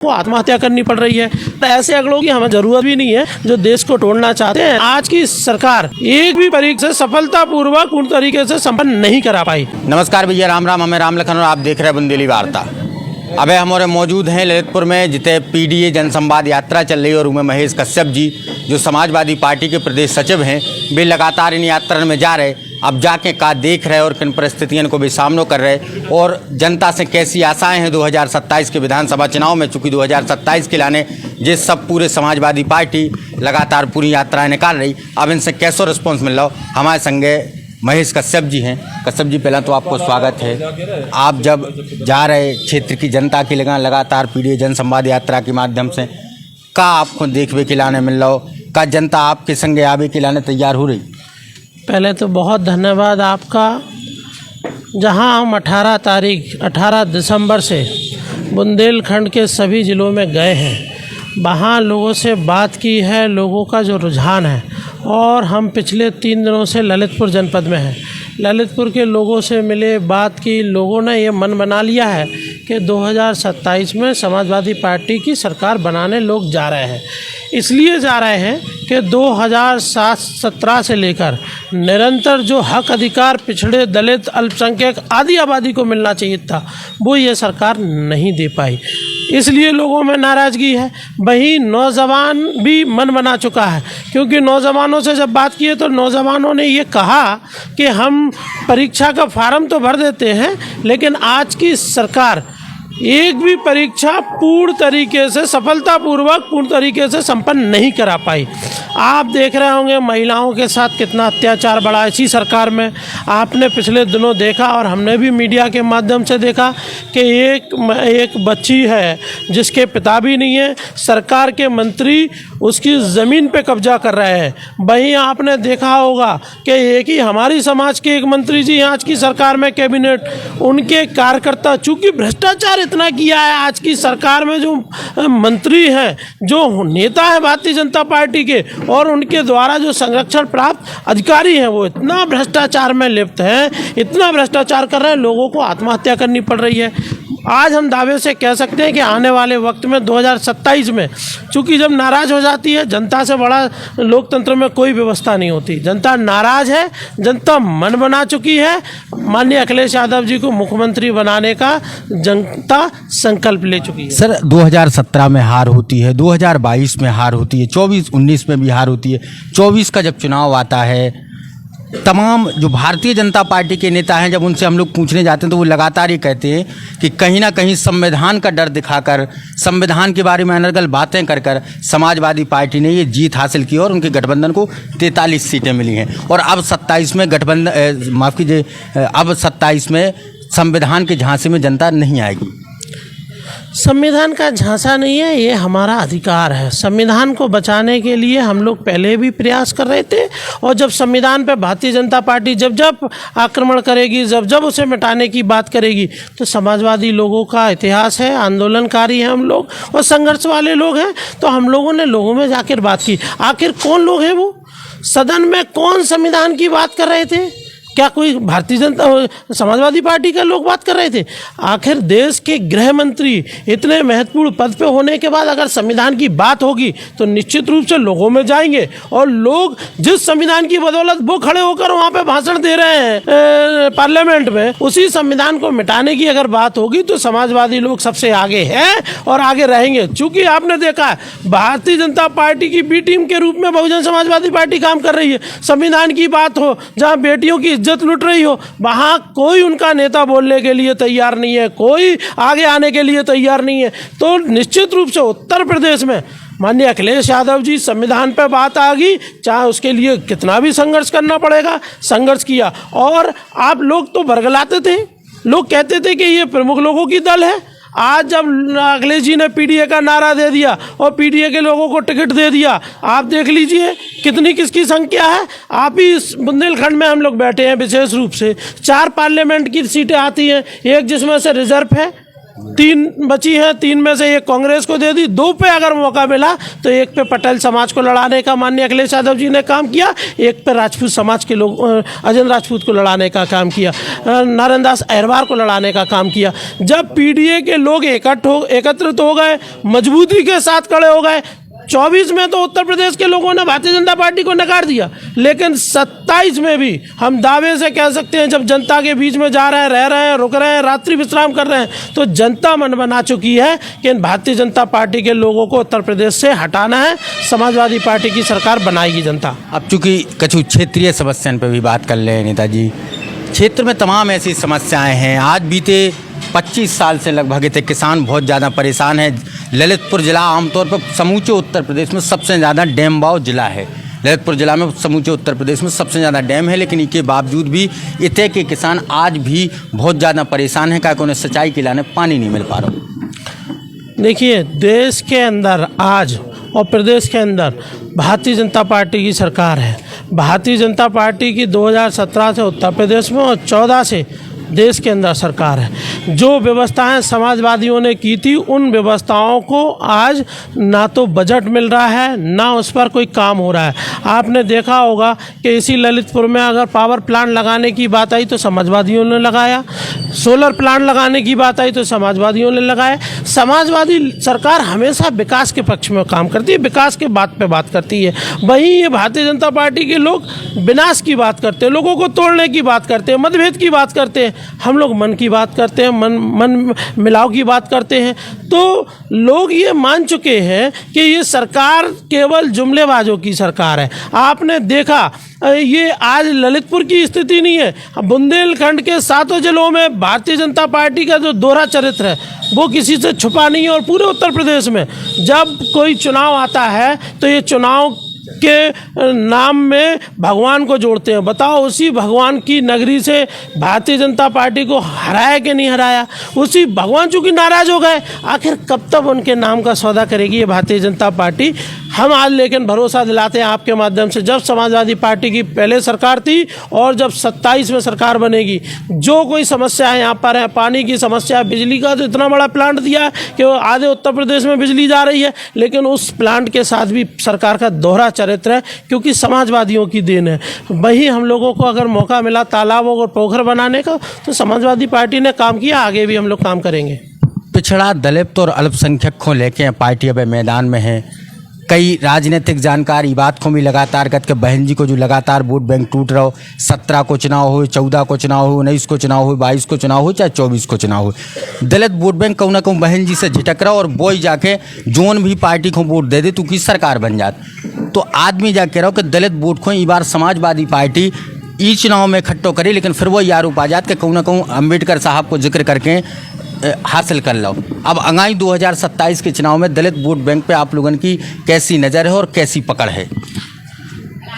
को आत्महत्या करनी पड़ रही है। तो ऐसे अगलों की हमें जरूरत भी नहीं है जो देश को तोड़ना चाहते हैं। आज की सरकार एक भी परीक्षा सफलतापूर्वक पूर्ण तरीके से संपन्न नहीं करा पाई। नमस्कार भैया, राम राम। हमें राम लखन और आप देख रहे हैं बुंदेली वार्ता। अबे हमारे मौजूद हैं ललितपुर में, जिते पीडीए जनसंवाद यात्रा चल रही है और उनमें महेश कश्यप जी जो समाजवादी पार्टी के प्रदेश सचिव हैं, वे लगातार इन यात्रा में जा रहे। अब जाके का देख रहे और किन परिस्थितियों को भी सामना कर रहे और जनता से कैसी आशाएं हैं 2027 के विधानसभा चुनाव में। चूँकि 2027 के लाने जिस सब पूरे समाजवादी पार्टी लगातार पूरी यात्राएं निकाल रही, अब इनसे कैसा रिस्पॉन्स मिल रहा हो। हमारे संगे महेश कश्यप जी हैं। कश्यप जी, पहला तो आपको स्वागत है। आप जब जा रहे क्षेत्र की जनता की लगातार पीडीए जनसंवाद यात्रा के माध्यम से का आपको देखने के लाने मिल रहा हो, का जनता आपके संगे आवे के लाने तैयार हो रही? पहले तो बहुत धन्यवाद आपका। जहां हम 18 दिसंबर से बुंदेलखंड के सभी ज़िलों में गए हैं, वहाँ लोगों से बात की है, लोगों का जो रुझान है। और हम पिछले 3 दिनों से ललितपुर जनपद में हैं। ललितपुर के लोगों से मिले, बात की। लोगों ने ये मन बना लिया है कि 2027 में समाजवादी पार्टी की सरकार बनाने लोग जा रहे हैं। इसलिए जा रहे हैं कि 2017 से लेकर निरंतर जो हक अधिकार पिछड़े, दलित, अल्पसंख्यक आदि आबादी को मिलना चाहिए था, वो ये सरकार नहीं दे पाई। इसलिए लोगों में नाराज़गी है। वहीं नौजवान भी मन बना चुका है, क्योंकि नौजवानों से जब बात की है तो नौजवानों ने ये कहा कि हम परीक्षा का फार्म तो भर देते हैं, लेकिन आज की सरकार एक भी परीक्षा पूर्ण तरीके से सफलतापूर्वक पूर्ण तरीके से संपन्न नहीं करा पाई। आप देख रहे होंगे महिलाओं के साथ कितना अत्याचार बढ़ा इसी सरकार में। आपने पिछले दिनों देखा और हमने भी मीडिया के माध्यम से देखा कि एक बच्ची है जिसके पिता भी नहीं है, सरकार के मंत्री उसकी ज़मीन पे कब्जा कर रहे हैं। वहीं आपने देखा होगा कि एक ही हमारी समाज के एक मंत्री जी आज की सरकार में कैबिनेट, उनके कार्यकर्ता, चूँकि भ्रष्टाचार इतना किया है आज की सरकार में, जो मंत्री हैं, जो नेता है भारतीय जनता पार्टी के और उनके द्वारा जो संरक्षण प्राप्त अधिकारी हैं, वो इतना भ्रष्टाचार में लिप्त हैं, इतना भ्रष्टाचार कर रहे हैं, लोगों को आत्महत्या करनी पड़ रही है। आज हम दावे से कह सकते हैं कि आने वाले वक्त में 2027 में, चूँकि जब नाराज़ हो जाती है जनता से बड़ा लोकतंत्र में कोई व्यवस्था नहीं होती। जनता नाराज़ है, जनता मन बना चुकी है। माननीय अखिलेश यादव जी को मुख्यमंत्री बनाने का जनता संकल्प ले चुकी है। सर, 2017 में हार होती है, 2022 में हार होती है, 24-19 में भी हार होती है। 24 का जब चुनाव आता है, तमाम जो भारतीय जनता पार्टी के नेता हैं, जब उनसे हम लोग पूछने जाते हैं तो वो लगातार ये कहते हैं कि कहीं ना कहीं संविधान का डर दिखाकर, संविधान के बारे में अनर्गल बातें कर कर समाजवादी पार्टी ने ये जीत हासिल की और उनके गठबंधन को 43 सीटें मिली हैं। और अब 27 में गठबंधन, माफ़ कीजिए, अब 27 में संविधान के झांसे में जनता नहीं आएगी। संविधान का झांसा नहीं है, ये हमारा अधिकार है। संविधान को बचाने के लिए हम लोग पहले भी प्रयास कर रहे थे, और जब संविधान पे भारतीय जनता पार्टी जब आक्रमण करेगी, जब उसे मिटाने की बात करेगी, तो समाजवादी लोगों का इतिहास है, आंदोलनकारी हैं हम लोग और संघर्ष वाले लोग हैं। तो हम लोगों ने लोगों में जाकर बात की। आखिर कौन लोग हैं वो? सदन में कौन संविधान की बात कर रहे थे? क्या कोई भारतीय जनता समाजवादी पार्टी के लोग बात कर रहे थे? आखिर देश के गृह मंत्री इतने महत्वपूर्ण पद पे होने के बाद अगर संविधान की बात होगी तो निश्चित रूप से लोगों में जाएंगे, और लोग जिस संविधान की बदौलत वो खड़े होकर वहाँ पे भाषण दे रहे हैं पार्लियामेंट में, उसी संविधान को मिटाने की अगर बात होगी तो समाजवादी लोग सबसे आगे हैं और आगे रहेंगे। चूँकि आपने देखा है भारतीय जनता पार्टी की बी टीम के रूप में बहुजन समाजवादी पार्टी काम कर रही है। संविधान की बात हो, जहाँ बेटियों की इज्जत लुट रही हो, वहाँ कोई उनका नेता बोलने के लिए तैयार नहीं है, कोई आगे आने के लिए तैयार नहीं है। तो निश्चित रूप से उत्तर प्रदेश में माननीय अखिलेश यादव जी, संविधान पर बात आ गई, चाहे उसके लिए कितना भी संघर्ष करना पड़ेगा, संघर्ष किया। और आप लोग तो बरगलाते थे, लोग कहते थे कि ये प्रमुख लोगों की दल है। आज जब अखिलेश जी ने पीडीए का नारा दे दिया और पीडीए के लोगों को टिकट दे दिया, आप देख लीजिए कितनी किसकी संख्या है। आप ही इस बुंदेलखंड में हम लोग बैठे हैं, विशेष रूप से 4 पार्लियामेंट की सीटें आती हैं, एक जिसमें से रिजर्व है, 3 बची हैं, 3 में से एक कांग्रेस को दे दी, 2 पे अगर मौका मिला तो एक पे पटेल समाज को लड़ाने का माननीय अखिलेश यादव जी ने काम किया, एक पे राजपूत समाज के लोग अजय राजपूत को लड़ाने का काम किया, नारायण दास अहिरवार को लड़ाने का काम किया। जब पीडीए के लोग एकत्रित हो गए, मजबूती के साथ खड़े हो गए, 24 में तो उत्तर प्रदेश के लोगों ने भारतीय जनता पार्टी को नकार दिया, लेकिन 27 में भी हम दावे से कह सकते हैं जब जनता के बीच में जा रहे हैं, रह रहे हैं, रुक रहे हैं, रात्रि विश्राम कर रहे हैं, तो जनता मन बना चुकी है कि भारतीय जनता पार्टी के लोगों को उत्तर प्रदेश से हटाना है, समाजवादी पार्टी की सरकार बनाएगी जनता। अब चूंकि कछु क्षेत्रीय समस्याओं पर भी बात कर ले नेताजी, क्षेत्र में तमाम ऐसी समस्याएं हैं। आज बीते 25 साल से लगभग इतने किसान बहुत ज़्यादा परेशान है। ललितपुर ज़िला आमतौर पर समूचे उत्तर प्रदेश में सबसे ज़्यादा डैम वाला ज़िला है। ललितपुर ज़िला में समूचे उत्तर प्रदेश में सबसे ज़्यादा डैम है, लेकिन इसके बावजूद भी इतने के किसान आज भी बहुत ज़्यादा परेशान हैं, क्योंकि उन्हें सिंचाई के लाने पानी नहीं मिल पा रहा। देखिए, देश के अंदर आज और प्रदेश के अंदर भारतीय जनता पार्टी की सरकार है। भारतीय जनता पार्टी की 2017 से उत्तर प्रदेश में और 14 से देश के अंदर सरकार है। जो व्यवस्थाएं समाजवादियों ने की थी, उन व्यवस्थाओं को आज ना तो बजट मिल रहा है, ना उस पर कोई काम हो रहा है। आपने देखा होगा कि इसी ललितपुर में अगर पावर प्लांट लगाने की बात आई तो समाजवादियों ने लगाया, सोलर प्लांट लगाने की बात आई तो समाजवादियों ने लगाया। समाजवादी सरकार हमेशा विकास के पक्ष में काम करती है, विकास के बात पे बात करती है। वहीं ये भारतीय जनता पार्टी के लोग विनाश की बात करते हैं, लोगों को तोड़ने की बात करते हैं, मतभेद की बात करते हैं। हम लोग मन की बात करते हैं, मन मिलाव की बात करते हैं। तो लोग ये मान चुके हैं कि ये सरकार केवल जुमलेबाजों की सरकार है। आपने देखा, ये आज ललितपुर की स्थिति नहीं है, बुंदेलखंड के 7 जिलों में भारतीय जनता पार्टी का जो दोहरा चरित्र है वो किसी से छुपा नहीं है। और पूरे उत्तर प्रदेश में जब कोई चुनाव आता है तो ये चुनाव के नाम में भगवान को जोड़ते हैं। बताओ, उसी भगवान की नगरी से भारतीय जनता पार्टी को हराया कि नहीं हराया? उसी भगवान चूंकि नाराज हो गए, आखिर कब तक उनके नाम का सौदा करेगी ये भारतीय जनता पार्टी? हम आज लेकिन भरोसा दिलाते हैं आपके माध्यम से, जब समाजवादी पार्टी की पहले सरकार थी और जब 27 में सरकार बनेगी, जो कोई समस्या है यहाँ पर है, पानी की समस्या, बिजली का तो इतना बड़ा प्लांट दिया है कि वो आधे उत्तर प्रदेश में बिजली जा रही है, लेकिन उस प्लांट के साथ भी सरकार का दोहरा चरित्र है, क्योंकि समाजवादियों की देन है। वही हम लोगों को अगर मौका मिला तालाबों और पोखर बनाने का, तो समाजवादी पार्टी ने काम किया, आगे भी हम लोग काम करेंगे। पिछड़ा, दलित और अल्पसंख्यक को लेके पार्टी अब मैदान में है। कई राजनीतिक जानकार ये बात को भी लगातार कहते कि बहन जी को जो लगातार वोट बैंक टूट रहा हो, 17 को चुनाव हो, 14 को चुनाव हो, 19 को चुनाव हो, 22 को चुनाव हो, चाहे 24 को चुनाव हो, दलित वोट बैंक कहूँ ना कहूँ बहन जी से झिटक रहा और वो ही जाके जोन भी पार्टी को वोट दे दे तो की सरकार बन जात। तो आदमी जाके रहो कि दलित वोट को इस बार समाजवादी पार्टी ई चुनाव में इकट्ठो करे, लेकिन फिर वो यार आ जात के कहूँ ना कहूँ अम्बेडकर साहब को जिक्र करके हासिल कर लो। अब आगामी 2027 के चुनाव में दलित वोट बैंक पे आप लोगों की कैसी नज़र है और कैसी पकड़ है?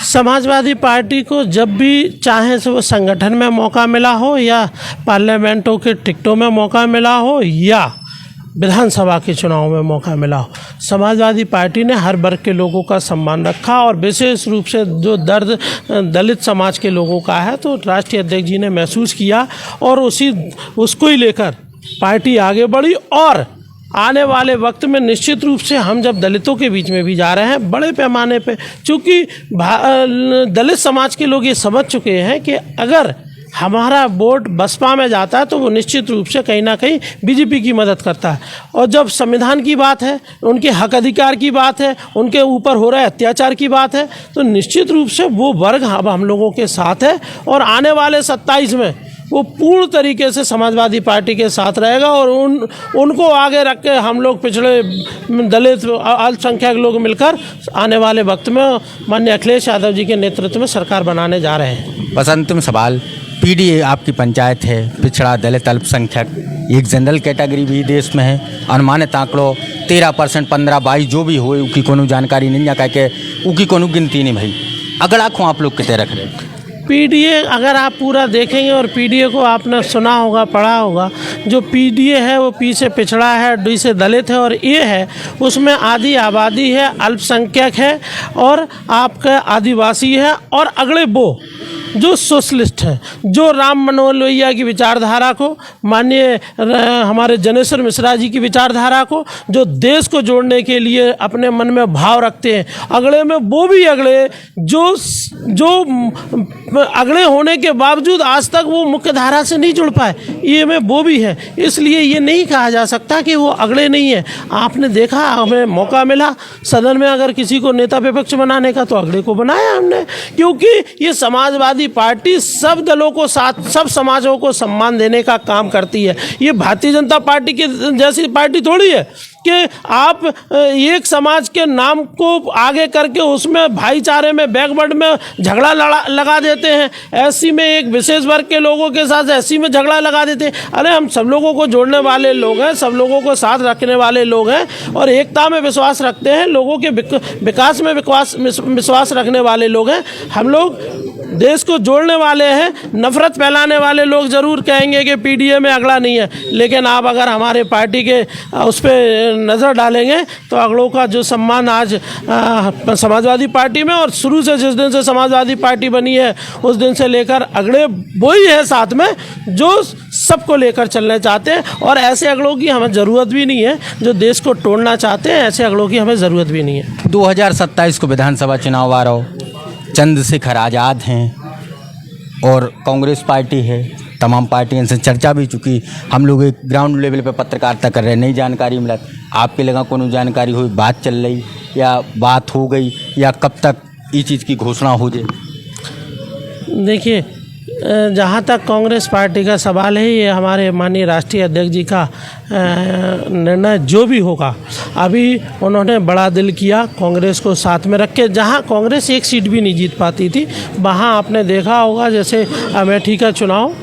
समाजवादी पार्टी को जब भी चाहे से वो संगठन में मौका मिला हो, या पार्लियामेंटों के टिकटों में मौका मिला हो, या विधानसभा के चुनाव में मौका मिला हो, समाजवादी पार्टी ने हर वर्ग के लोगों का सम्मान रखा। और विशेष रूप से जो दर्द दलित समाज के लोगों का है, तो राष्ट्रीय अध्यक्ष जी ने महसूस किया और उसको ही लेकर पार्टी आगे बढ़ी। और आने वाले वक्त में निश्चित रूप से हम जब दलितों के बीच में भी जा रहे हैं बड़े पैमाने पे, चूँकि दलित समाज के लोग ये समझ चुके हैं कि अगर हमारा वोट बसपा में जाता है तो वो निश्चित रूप से कहीं ना कहीं बीजेपी की मदद करता है। और जब संविधान की बात है, उनके हक अधिकार की बात है, उनके ऊपर हो रहे अत्याचार की बात है, तो निश्चित रूप से वो वर्ग अब हम लोगों के साथ है। और आने वाले 27 में वो पूर्ण तरीके से समाजवादी पार्टी के साथ रहेगा। और उनको आगे रख के हम लोग पिछड़े दलित अल्पसंख्यक लोग मिलकर आने वाले वक्त में माननीय अखिलेश यादव जी के नेतृत्व में सरकार बनाने जा रहे हैं। बस अंतिम सवाल, पीडीए आपकी पंचायत है, पिछड़ा, दलित, अल्पसंख्यक, एक जनरल कैटेगरी भी देश में है, अनुमानित आंकड़ों 13%, 15, 22 जो भी हो, उसकी कोनो जानकारी नहीं है, कह के उसकी कोनो गिनती नहीं भाई। अगर आँखों आप लोग कितने रख रहे हैं? पीडीए अगर आप पूरा देखेंगे, और पीडीए को आपने सुना होगा, पढ़ा होगा, जो पीडीए है वो पी से पिछड़ा है, डी से दलित है, और ए है उसमें आधी आबादी है, अल्पसंख्यक है, और आपका आदिवासी है, और अगले वो जो सोशलिस्ट हैं, जो राम मनोहर लोहिया की विचारधारा को, माननीय हमारे जनेश्वर मिश्रा जी की विचारधारा को, जो देश को जोड़ने के लिए अपने मन में भाव रखते हैं, अगड़े में वो भी अगड़े जो अगड़े होने के बावजूद आज तक वो मुख्य धारा से नहीं जुड़ पाए, ये में वो भी है। इसलिए ये नहीं कहा जा सकता कि वो अगड़े नहीं है। आपने देखा, हमें मौका मिला सदन में अगर किसी को नेता विपक्ष बनाने का, तो अगड़े को बनाया हमने, क्योंकि ये समाजवादी पार्टी सब दलों को साथ, सब समाजों को सम्मान देने का काम करती है। ये भारतीय जनता पार्टी की जैसी पार्टी थोड़ी है कि आप एक समाज के नाम को आगे करके उसमें भाईचारे में, बैकवर्ड में झगड़ा लगा देते हैं। ऐसी में एक विशेष वर्ग के लोगों के साथ ऐसी में झगड़ा लगा देते हैं। अरे हम सब लोगों को जोड़ने वाले लोग हैं, सब लोगों को साथ रखने वाले लोग हैं और एकता में विश्वास रखते हैं, लोगों के विकास में विश्वास रखने वाले लोग हैं। हम लोग देश को जोड़ने वाले हैं। नफरत फैलाने वाले लोग ज़रूर कहेंगे कि पीडीए में अगड़ा नहीं है, लेकिन आप अगर हमारे पार्टी के उस पर नज़र डालेंगे तो अगड़ों का जो सम्मान आज समाजवादी पार्टी में, और शुरू से जिस दिन से समाजवादी पार्टी बनी है उस दिन से लेकर अगड़े वही है साथ में, जो सबको लेकर चलना चाहते हैं। और ऐसे अगड़ों की हमें ज़रूरत भी नहीं है, जो देश को तोड़ना चाहते हैं, ऐसे अगड़ों की हमें ज़रूरत भी नहीं है। 2027 को विधानसभा चुनाव आ रहा हो, चंद्रशेखर आज़ाद हैं और कांग्रेस पार्टी है, तमाम पार्टियों से चर्चा भी चुकी। हम लोग एक ग्राउंड लेवल पे पत्रकारिता कर रहे हैं, नई जानकारी मिला। आपके लगा कोनो जानकारी हुई, बात चल रही या बात हो गई, या कब तक इस चीज़ की घोषणा हो जाए? देखिए, जहाँ तक कांग्रेस पार्टी का सवाल है, ये हमारे माननीय राष्ट्रीय अध्यक्ष जी का निर्णय जो भी होगा। अभी उन्होंने बड़ा दिल किया कांग्रेस को साथ में रख के। जहाँ कांग्रेस एक सीट भी नहीं जीत पाती थी, वहाँ आपने देखा होगा, जैसे अमेठी का चुनाव,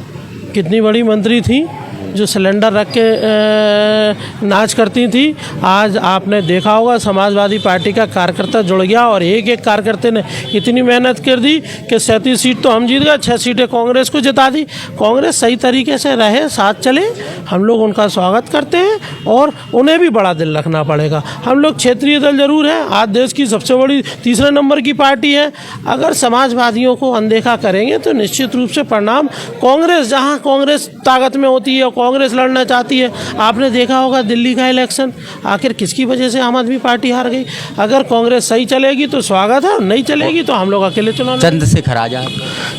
कितनी बड़ी मंत्री थी जो सिलेंडर रख के नाच करती थी। आज आपने देखा होगा समाजवादी पार्टी का कार्यकर्ता जुड़ गया और एक एक कार्यकर्ता ने इतनी मेहनत कर दी कि 37 सीट तो हम जीत गए, 6 सीटें कांग्रेस को जिता दी। कांग्रेस सही तरीके से रहे, साथ चले, हम लोग उनका स्वागत करते हैं और उन्हें भी बड़ा दिल रखना पड़ेगा। हम लोग क्षेत्रीय दल जरूर हैं, आज देश की सबसे बड़ी तीसरे नंबर की पार्टी है। अगर समाजवादियों को अनदेखा करेंगे तो निश्चित रूप से परिणाम कांग्रेस, जहाँ कांग्रेस ताकत में होती है, कांग्रेस लड़ना चाहती है। आपने देखा होगा दिल्ली का इलेक्शन, आखिर किसकी वजह से आम आदमी पार्टी हार गई। अगर कांग्रेस सही चलेगी तो स्वागत है, नहीं चलेगी तो हम लोग अकेले चुनाव। चंद्रशेखर आज़ाद,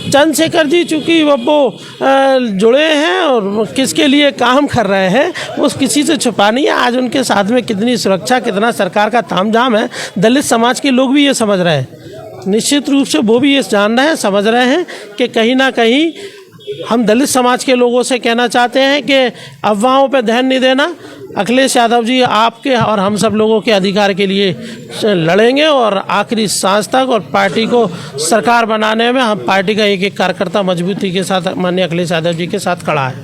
चंद्रशेखर जी चूँकि वो जुड़े हैं और किसके लिए काम कर रहे हैं, वो किसी से छुपा नहीं है। आज उनके साथ में कितनी सुरक्षा, कितना सरकार का तामझाम है, दलित समाज के लोग भी ये समझ रहे हैं। निश्चित रूप से वो भी ये जान रहे हैं, समझ रहे हैं कि कहीं ना कहीं हम दलित समाज के लोगों से कहना चाहते हैं कि अफवाहों पर ध्यान नहीं देना। अखिलेश यादव जी आपके और हम सब लोगों के अधिकार के लिए लड़ेंगे और आखिरी सांस तक, और पार्टी को सरकार बनाने में हम पार्टी का एक एक कार्यकर्ता मजबूती के साथ माननीय अखिलेश यादव जी के साथ खड़ा है।